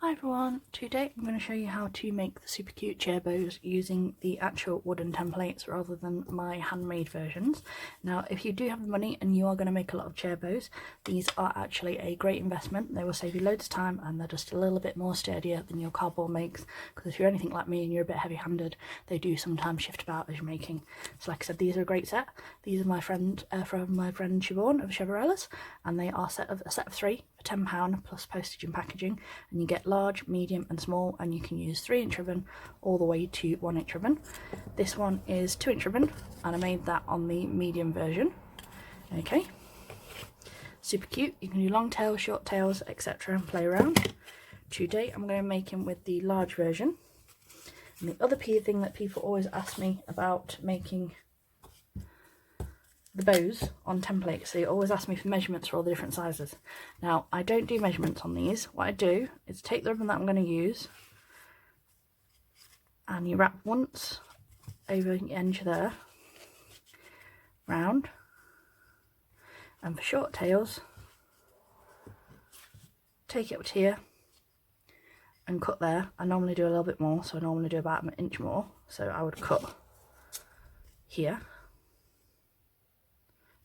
Hi everyone, today I'm going to show you how to make the super cute chair bows using the actual wooden templates rather than my handmade versions. Now if you do have the money and you are going to make a lot of chair bows, these are actually a great investment. They will save you loads of time and they're just a little bit more sturdier than your cardboard makes, because if you're anything like me and you're a bit heavy handed, they do sometimes shift about as you're making. So like I said, these are a great set. These are from my friend Siobhan of Chevrellas, and they are a set of 3 for £10 plus postage and packaging, and you get large, medium and small, and you can use 3-inch ribbon all the way to 1-inch ribbon. This one is 2-inch ribbon and I made that on the medium version. Okay, super cute. You can do long tails, short tails, etc. and play around. Today I'm going to make him with the large version. And the other thing that people always ask me about making the bows on templates, they always ask me for measurements for all the different sizes. Now I don't do measurements on these. What I do is take the ribbon that I'm going to use and you wrap once over the edge there, round, and for short tails take it up to here and cut there. I normally do a little bit more, so I normally do about 1 inch more, so I would cut here.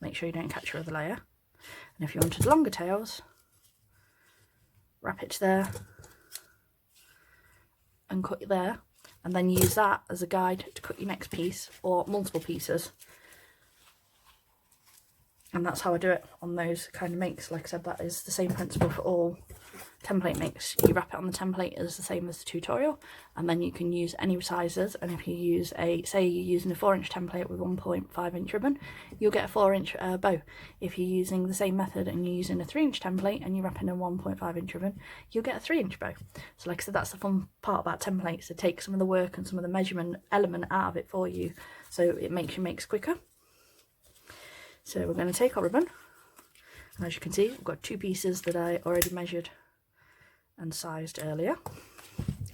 Make sure you don't catch your other layer. And if you wanted longer tails, wrap it to there and cut it there, and then use that as a guide to cut your next piece or multiple pieces. And that's how I do it on those kind of makes. Like I said, that is the same principle for all template makes. You wrap it on the template as the same as the tutorial, and then you can use any sizes. And if you use say you're using a 4-inch template with 1.5-inch ribbon, you'll get a 4-inch bow. If you're using the same method and you're using a 3-inch template and you're wrapping a 1.5-inch ribbon, you'll get a 3-inch bow. So like I said, that's the fun part about templates, to take some of the work and some of the measurement element out of it for you, so it makes your makes quicker. So we're going to take our ribbon, and as you can see, we've got 2 pieces that I already measured and sized earlier.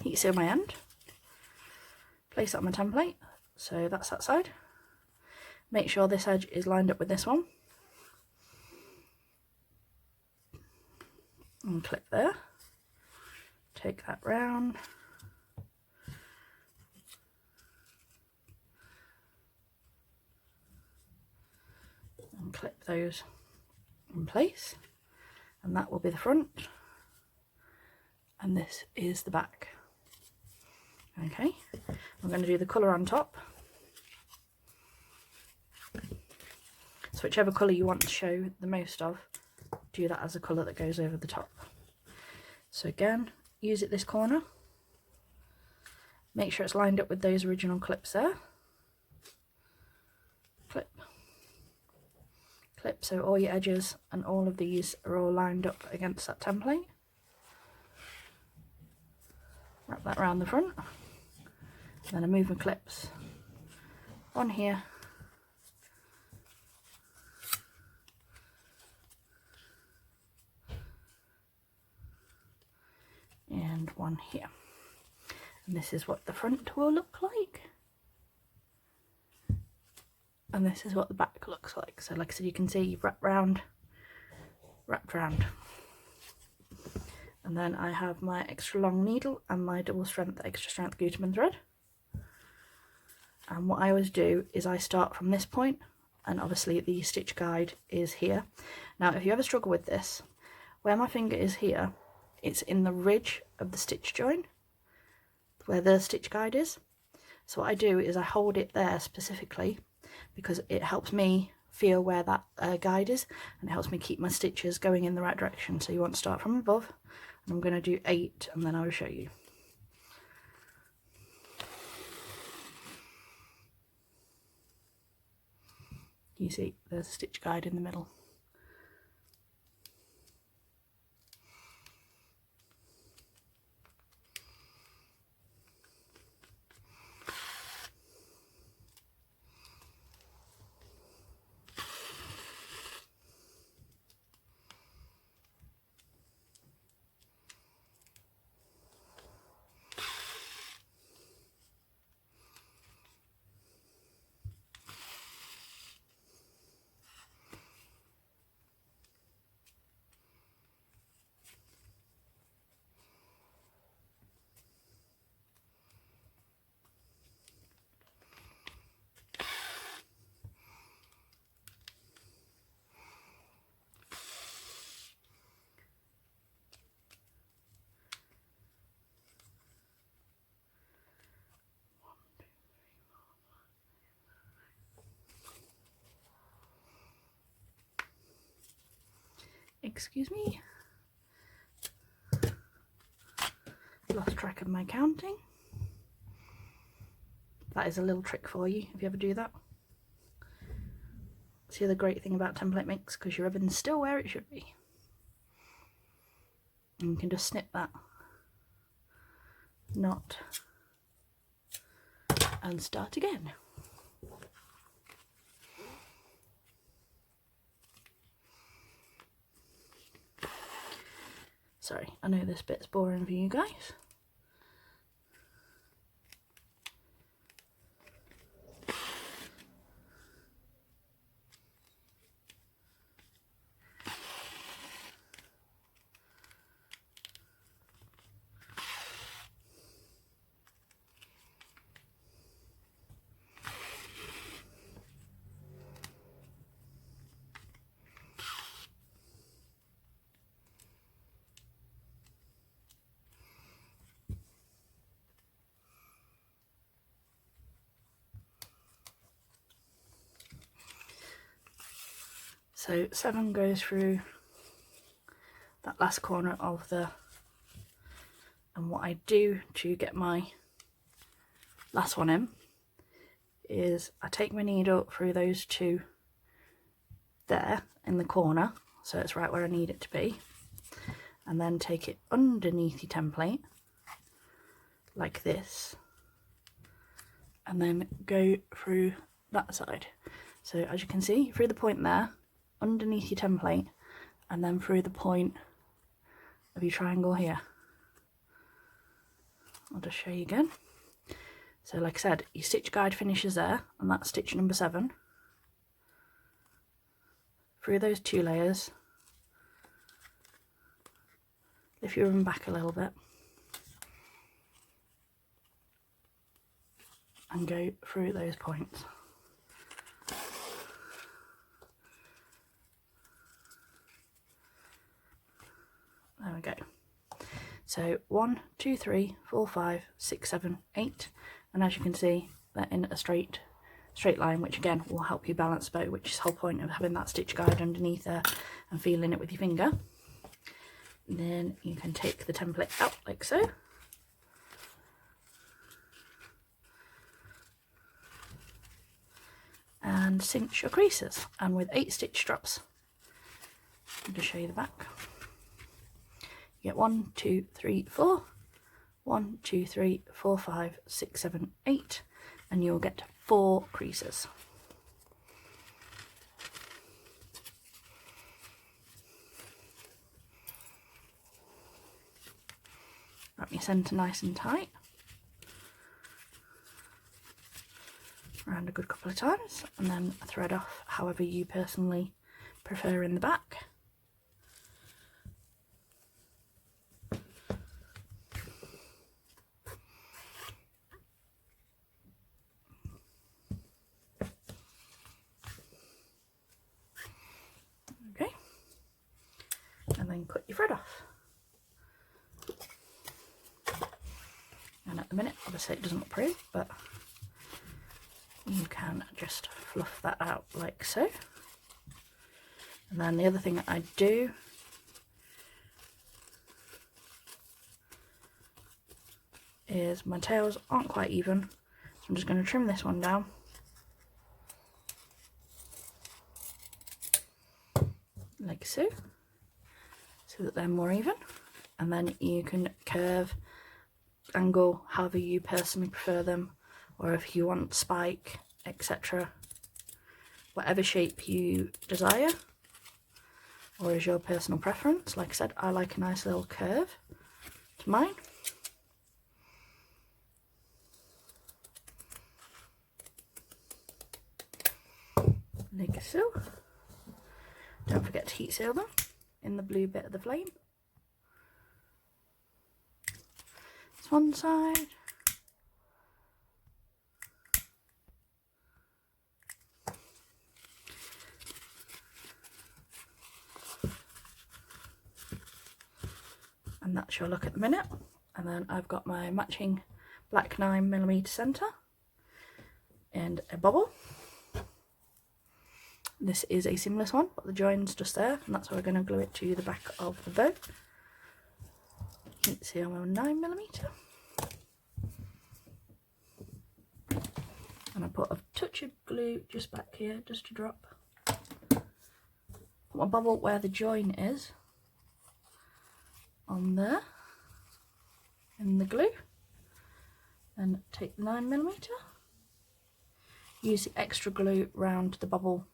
Heat seal my end, place that on my template, so that's that side. Make sure this edge is lined up with this one, and clip there. Take that round, and clip those in place, and that will be the front, and this is the back. Okay, I'm going to do the colour on top, so whichever colour you want to show the most of, do that as a colour that goes over the top. So again, use it this corner, make sure it's lined up with those original clips there, clip, clip, so all your edges and all of these are all lined up against that template. Wrap that around the front, then I move my clips on here and one here, and this is what the front will look like, and this is what the back looks like. So like I said, you can see you've wrapped round, and then I have my extra long needle and my double strength, extra strength Gutermann thread. And what I always do is I start from this point, and obviously the stitch guide is here. Now if you ever struggle with this, where my finger is here, it's in the ridge of the stitch join where the stitch guide is. So what I do is I hold it there specifically, because it helps me feel where that guide is, and it helps me keep my stitches going in the right direction. So you want to start from above, and I'm going to do 8 and then I will show you. You see there's a stitch guide in the middle. excuse me, lost track of my counting. That is a little trick for you if you ever do that. It's the other great thing about template mix, because your ribbon's still where it should be. And you can just snip that knot and start again. Sorry, I know this bit's boring for you guys. So 7 goes through that last corner of the, and what I do to get my last one in is I take my needle through those 2 there in the corner, so it's right where I need it to be, and then take it underneath your template like this, and then go through that side. So as you can see, through the point there, underneath your template, and then through the point of your triangle here. I'll just show you again. So like I said, your stitch guide finishes there, and that's stitch number 7. Through those 2 layers, lift your ribbon back a little bit, and go through those points. There we go. So 1, 2, 3, 4, 5, 6, 7, 8, and as you can see, they're in a straight line, which again will help you balance the bow, which is the whole point of having that stitch guide underneath there and feeling it with your finger. And then you can take the template out like so. And cinch your creases, and with 8 stitch drops. I'll just show you the back. You get 1, 2, 3, 4, 1, 2, 3, 4, 5, 6, 7, 8, and you'll get 4 creases. Wrap your centre nice and tight. Around a good couple of times, and then thread off however you personally prefer in the back. Okay, and then cut your thread off. And at the minute, obviously it doesn't look pretty, but you can just fluff that out like so. And then the other thing that I do is my tails aren't quite even, so I'm just going to trim this one down like so, so that they're more even, and then you can curve, angle however you personally prefer them, or if you want spike, etc., whatever shape you desire or is your personal preference. Like I said, I like a nice little curve to mine. Like so. Don't forget to heat seal them in the blue bit of the flame. This one side. And that's your look at the minute. And then I've got my matching black 9mm centre and a bobble. This is a seamless one, but the join's just there, and that's why we're going to glue it to the back of the bow. You can see I'm on 9mm. And I put a touch of glue just back here, just to drop. Put my bobble where the join is, on there, in the glue. And take the 9mm. Use the extra glue round the bobble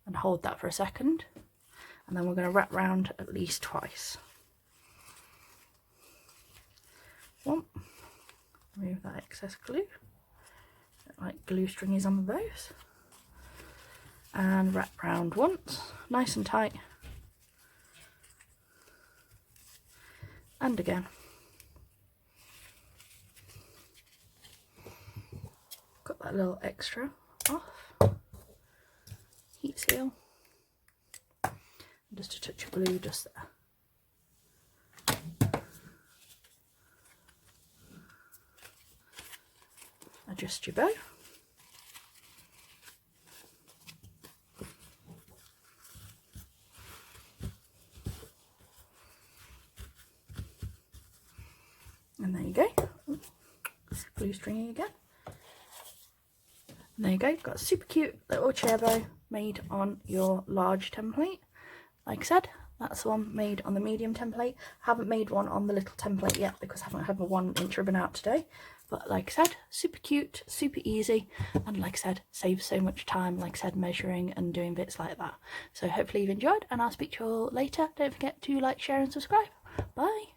and hold that for a second. And then we're going to wrap round at least twice. One, remove that excess glue. Like glue stringies on the bows. And wrap round once, nice and tight. And again. Cut that little extra off. Heat seal. And just a touch of glue just there. Adjust your bow. And there you go. Glue stringy again. And there you go. Got a super cute little chair bow made on your large template. Like I said, that's the one made on the medium template. I haven't made one on the little template yet because I haven't had my 1-inch ribbon out today. But like I said, super cute, super easy, and like I said, saves so much time, like I said, measuring and doing bits like that. So hopefully you've enjoyed, and I'll speak to you all later. Don't forget to like, share and subscribe. Bye!